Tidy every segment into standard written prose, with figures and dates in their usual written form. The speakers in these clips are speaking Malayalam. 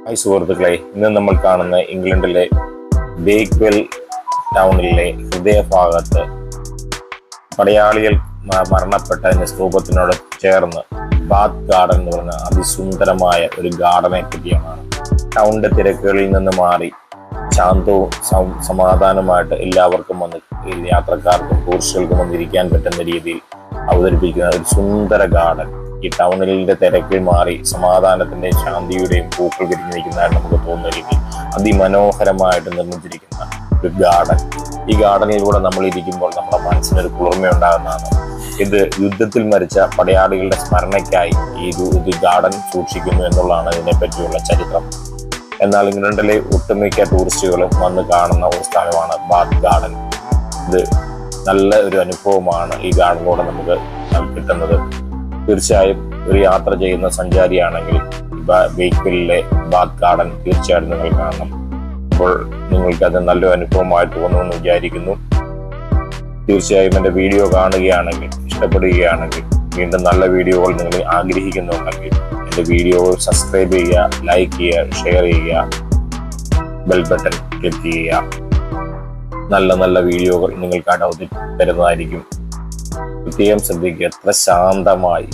ഹായ് സുഹൃത്തുക്കളെ, ഇന്ന് നമ്മൾ കാണുന്ന ഇംഗ്ലണ്ടിലെ ബേക്ക്വെൽ ടൗണിലെ ഹൃദയഭാഗത്ത് പടയാളികൾ മരണപ്പെട്ടതിന്റെ സ്തൂപത്തിനോട് ചേർന്ന് ബാത്ത് ഗാർഡൻ എന്ന് പറഞ്ഞ അതിസുന്ദരമായ ഒരു ഗാർഡനെ പറ്റിയാണ്. ടൗണിന്റെ തിരക്കുകളിൽ നിന്ന് മാറി ശാന്തവും സമാധാനമായിട്ട് എല്ലാവർക്കും വന്ന് യാത്രക്കാർക്കും ടൂറിസ്റ്റുകൾക്കും വന്നിരിക്കാൻ പറ്റുന്ന രീതിയിൽ അവതരിപ്പിക്കുന്ന ഒരു സുന്ദര ഗാർഡൻ. ഈ ടൗണിന്റെ തിരക്കിൽ മാറി സമാധാനത്തിന്റെയും ശാന്തിയുടെയും പൂക്കൾ വിരിഞ്ഞു നിൽക്കുന്നതായിട്ട് നമുക്ക് തോന്നുന്ന രീതിയിൽ അതിമനോഹരമായിട്ട് നിർമ്മിച്ചിരിക്കുന്ന ഒരു ഗാർഡൻ. ഈ ഗാർഡനിലൂടെ നമ്മൾ ഇരിക്കുമ്പോൾ നമ്മുടെ മനസ്സിനൊരു കുളിർമയുണ്ടാകുന്നതാണ്. ഇത് യുദ്ധത്തിൽ മരിച്ച പടയാളികളുടെ സ്മരണയ്ക്കായി ഈ ഗാർഡൻ സൂക്ഷിക്കുന്നു എന്നുള്ളതാണ് ഇതിനെപ്പറ്റിയുള്ള ചരിത്രം. എന്നാൽ ഇംഗ്ലണ്ടിലെ ഒട്ടുമിക്ക ടൂറിസ്റ്റുകളും വന്ന് കാണുന്ന ഒരു സ്ഥലമാണ് ബാത്ത് ഗാർഡൻ. ഇത് നല്ല ഒരു അനുഭവമാണ് ഈ ഗാർഡനിലൂടെ നമുക്ക് കിട്ടുന്നത്. തീർച്ചയായും ഒരു യാത്ര ചെയ്യുന്ന സഞ്ചാരിയാണെങ്കിൽ ബേക്ക്വെല്ലിലെ ബാത്ത് ഗാർഡൻ തീർച്ചയായിട്ടും നിങ്ങൾ കാണണം. അപ്പോൾ നിങ്ങൾക്കത് നല്ലൊരു അനുഭവമായി തോന്നുമെന്ന് വിചാരിക്കുന്നു. തീർച്ചയായും എൻ്റെ വീഡിയോ കാണുകയാണെങ്കിൽ, ഇഷ്ടപ്പെടുകയാണെങ്കിൽ, വീണ്ടും നല്ല വീഡിയോകൾ നിങ്ങൾ ആഗ്രഹിക്കുന്നുണ്ടെങ്കിൽ എൻ്റെ വീഡിയോകൾ സബ്സ്ക്രൈബ് ചെയ്യുക, ലൈക്ക് ചെയ്യുക, ഷെയർ ചെയ്യുക, ബെൽ ബട്ടൺ ക്ലിക്ക് ചെയ്യുക. നല്ല നല്ല വീഡിയോകൾ നിങ്ങൾക്കായിട്ട് തരുന്നതായിരിക്കും. പ്രത്യേകം ശ്രദ്ധിക്കുക, എത്ര ശാന്തമായി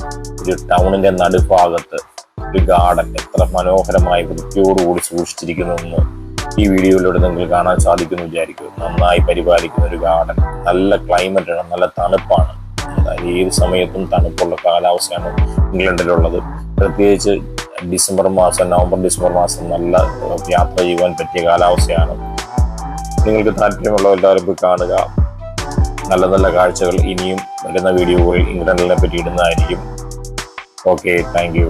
ഒരു ടൗണിന്റെ നടുഭാഗത്ത് ഒരു ഗാർഡൻ എത്ര മനോഹരമായി വൃത്തിയോടുകൂടി സൂക്ഷിച്ചിരിക്കുന്നു എന്ന് ഈ വീഡിയോയിലൂടെ നിങ്ങൾക്ക് കാണാൻ സാധിക്കുമെന്ന് വിചാരിക്കും. നന്നായി പരിപാലിക്കുന്ന ഒരു ഗാർഡൻ. നല്ല ക്ലൈമറ്റാണ്, നല്ല തണുപ്പാണ്. ഏത് സമയത്തും തണുപ്പുള്ള കാലാവസ്ഥയാണ് ഇംഗ്ലണ്ടിലുള്ളത്. പ്രത്യേകിച്ച് നവംബർ ഡിസംബർ മാസം നല്ല യാത്ര ചെയ്യുവാൻ പറ്റിയ കാലാവസ്ഥയാണ്. നിങ്ങൾക്ക് താല്പര്യമുള്ള എല്ലാവരും പോയി കാണുക. നല്ല നല്ല കാഴ്ചകൾ ഇനിയും വരുന്ന വീഡിയോകളിൽ ഇംഗ്ലണ്ടിനെ പറ്റി ഇടുന്നതായിരിക്കും. Okay, thank you.